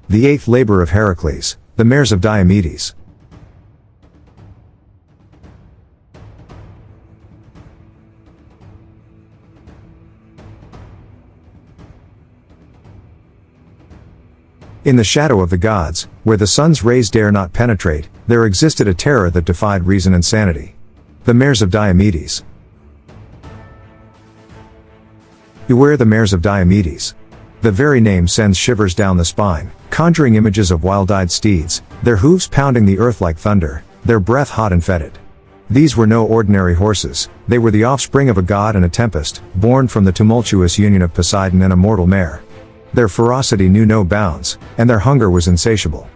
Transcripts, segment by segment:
The eighth labor of Heracles, the Mares of Diomedes. In the shadow of the gods, where the sun's rays dare not penetrate, there existed a terror that defied reason and sanity. The Mares of Diomedes. Beware the Mares of Diomedes. The very name sends shivers down the spine, conjuring images of wild-eyed steeds, their hooves pounding the earth like thunder, their breath hot and fetid. These were no ordinary horses, they were the offspring of a god and a tempest, born from the tumultuous union of Poseidon and a mortal mare. Their ferocity knew no bounds, and their hunger was insatiable.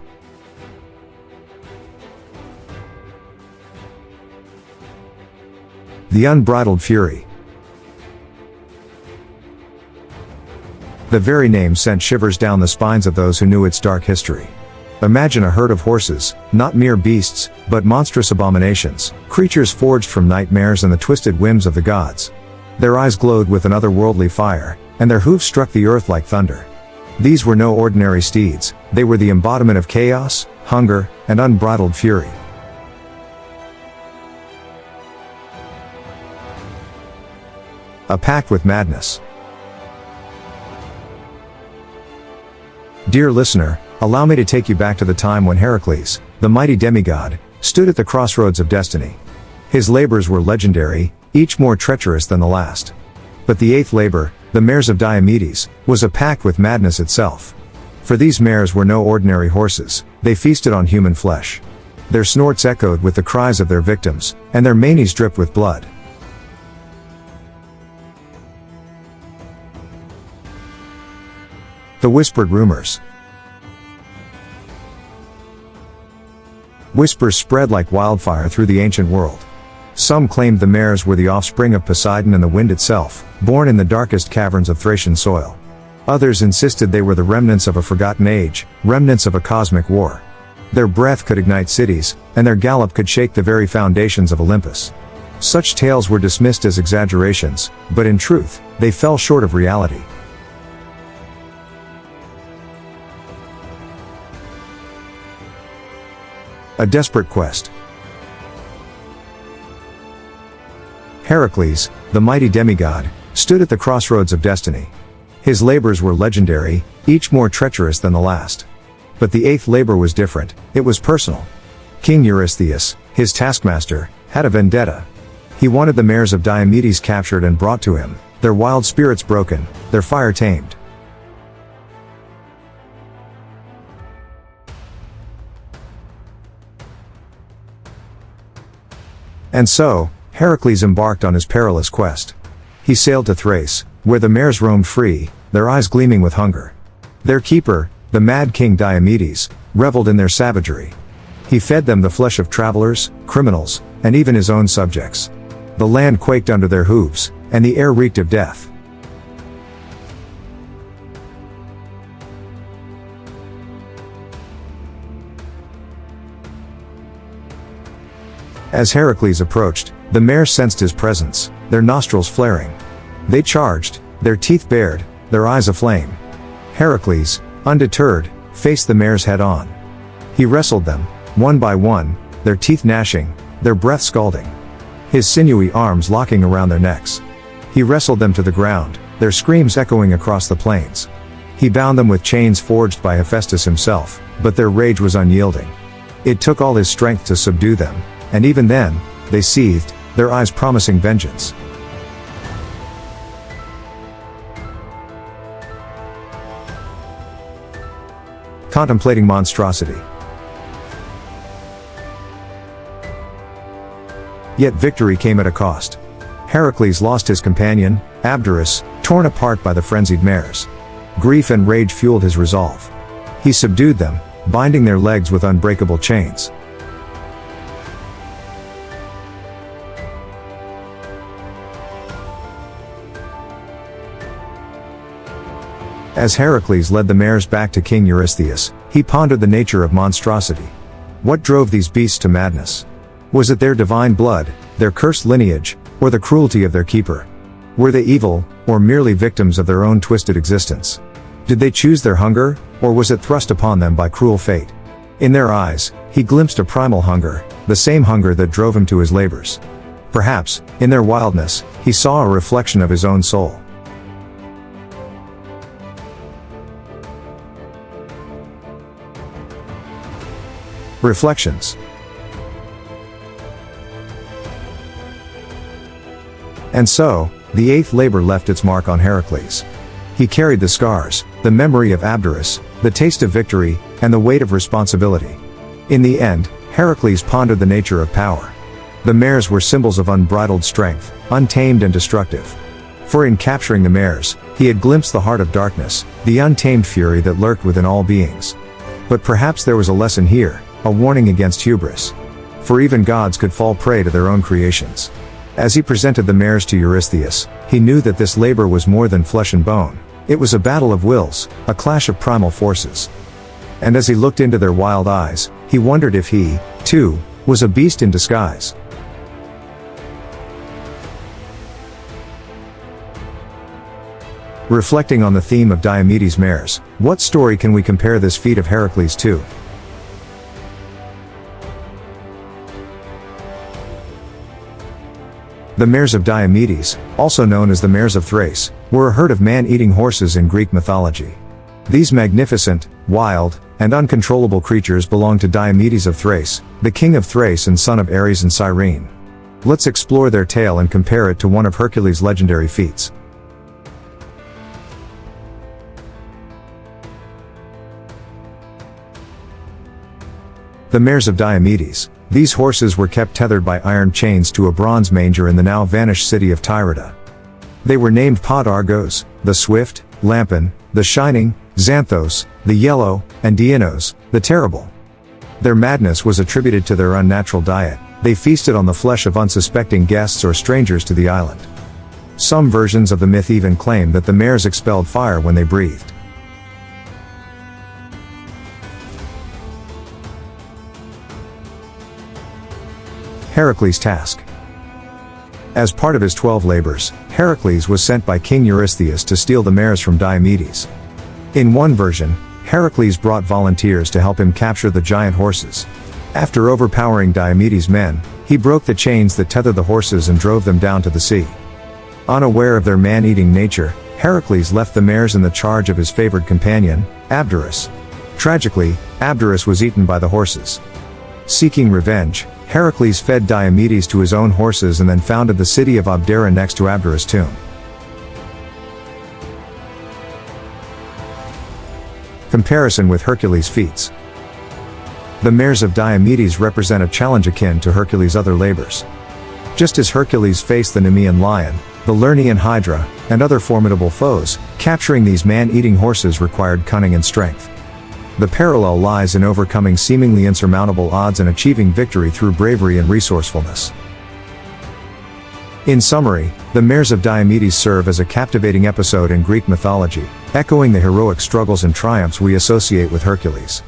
The unbridled fury. The very name sent shivers down the spines of those who knew its dark history. Imagine a herd of horses, not mere beasts, but monstrous abominations, creatures forged from nightmares and the twisted whims of the gods. Their eyes glowed with an otherworldly fire, and their hooves struck the earth like thunder. These were no ordinary steeds, they were the embodiment of chaos, hunger, and unbridled fury. A pact with madness. Dear listener, allow me to take you back to the time when Heracles, the mighty demigod, stood at the crossroads of destiny. His labors were legendary, each more treacherous than the last. But the eighth labor, the Mares of Diomedes, was a pact with madness itself. For these mares were no ordinary horses, they feasted on human flesh. Their snorts echoed with the cries of their victims, and their manes dripped with blood. The whispered rumors. Whispers spread like wildfire through the ancient world. Some claimed the mares were the offspring of Poseidon and the wind itself, born in the darkest caverns of Thracian soil. Others insisted they were the remnants of a forgotten age, remnants of a cosmic war. Their breath could ignite cities, and their gallop could shake the very foundations of Olympus. Such tales were dismissed as exaggerations, but in truth, they fell short of reality. A desperate quest. Heracles, the mighty demigod, stood at the crossroads of destiny. His labors were legendary, each more treacherous than the last. But the eighth labor was different, it was personal. King Eurystheus, his taskmaster, had a vendetta. He wanted the Mares of Diomedes captured and brought to him, their wild spirits broken, their fire tamed. And so, Heracles embarked on his perilous quest. He sailed to Thrace, where the mares roamed free, their eyes gleaming with hunger. Their keeper, the mad King Diomedes, reveled in their savagery. He fed them the flesh of travelers, criminals, and even his own subjects. The land quaked under their hooves, and the air reeked of death. As Heracles approached, the mares sensed his presence, their nostrils flaring. They charged, their teeth bared, their eyes aflame. Heracles, undeterred, faced the mares head-on. He wrestled them, one by one, their teeth gnashing, their breath scalding. His sinewy arms locking around their necks. He wrestled them to the ground, their screams echoing across the plains. He bound them with chains forged by Hephaestus himself, but their rage was unyielding. It took all his strength to subdue them, and even then, they seethed, their eyes promising vengeance. Contemplating monstrosity. Yet victory came at a cost. Heracles lost his companion, Abderus, torn apart by the frenzied mares. Grief and rage fueled his resolve. He subdued them, binding their legs with unbreakable chains. As Heracles led the mares back to King Eurystheus, he pondered the nature of monstrosity. What drove these beasts to madness? Was it their divine blood, their cursed lineage, or the cruelty of their keeper? Were they evil, or merely victims of their own twisted existence? Did they choose their hunger, or was it thrust upon them by cruel fate? In their eyes, he glimpsed a primal hunger, the same hunger that drove him to his labors. Perhaps, in their wildness, he saw a reflection of his own soul. Reflections. And so, the eighth labor left its mark on Heracles. He carried the scars, the memory of Abderus, the taste of victory, and the weight of responsibility. In the end, Heracles pondered the nature of power. The mares were symbols of unbridled strength, untamed and destructive. For in capturing the mares, he had glimpsed the heart of darkness, the untamed fury that lurked within all beings. But perhaps there was a lesson here, a warning against hubris. For even gods could fall prey to their own creations. As he presented the mares to Eurystheus, he knew that this labor was more than flesh and bone. It was a battle of wills, a clash of primal forces. And as he looked into their wild eyes, he wondered if he, too, was a beast in disguise. Reflecting on the theme of Diomedes' mares, what story can we compare this feat of Heracles to? The Mares of Diomedes, also known as the Mares of Thrace, were a herd of man-eating horses in Greek mythology. These magnificent, wild, and uncontrollable creatures belonged to Diomedes of Thrace, the king of Thrace and son of Ares and Cyrene. Let's explore their tale and compare it to one of Hercules' legendary feats. The Mares of Diomedes. These horses were kept tethered by iron chains to a bronze manger in the now vanished city of Tyrida. They were named Pod Argos, the Swift, Lampin, the Shining, Xanthos, the Yellow, and Dienos, the Terrible. Their madness was attributed to their unnatural diet. They feasted on the flesh of unsuspecting guests or strangers to the island. Some versions of the myth even claim that the mares expelled fire when they breathed. Heracles' task. As part of his 12 labors, Heracles was sent by King Eurystheus to steal the mares from Diomedes. In one version, Heracles brought volunteers to help him capture the giant horses. After overpowering Diomedes' men, he broke the chains that tethered the horses and drove them down to the sea. Unaware of their man-eating nature, Heracles left the mares in the charge of his favored companion, Abderus. Tragically, Abderus was eaten by the horses. Seeking revenge, Heracles fed Diomedes to his own horses and then founded the city of Abdera next to Abderus' tomb. Comparison with Hercules' feats. The mares of Diomedes represent a challenge akin to Hercules' other labors. Just as Hercules faced the Nemean lion, the Lernaean hydra, and other formidable foes, capturing these man-eating horses required cunning and strength. The parallel lies in overcoming seemingly insurmountable odds and achieving victory through bravery and resourcefulness. In summary, the Mares of Diomedes serve as a captivating episode in Greek mythology, echoing the heroic struggles and triumphs we associate with Hercules.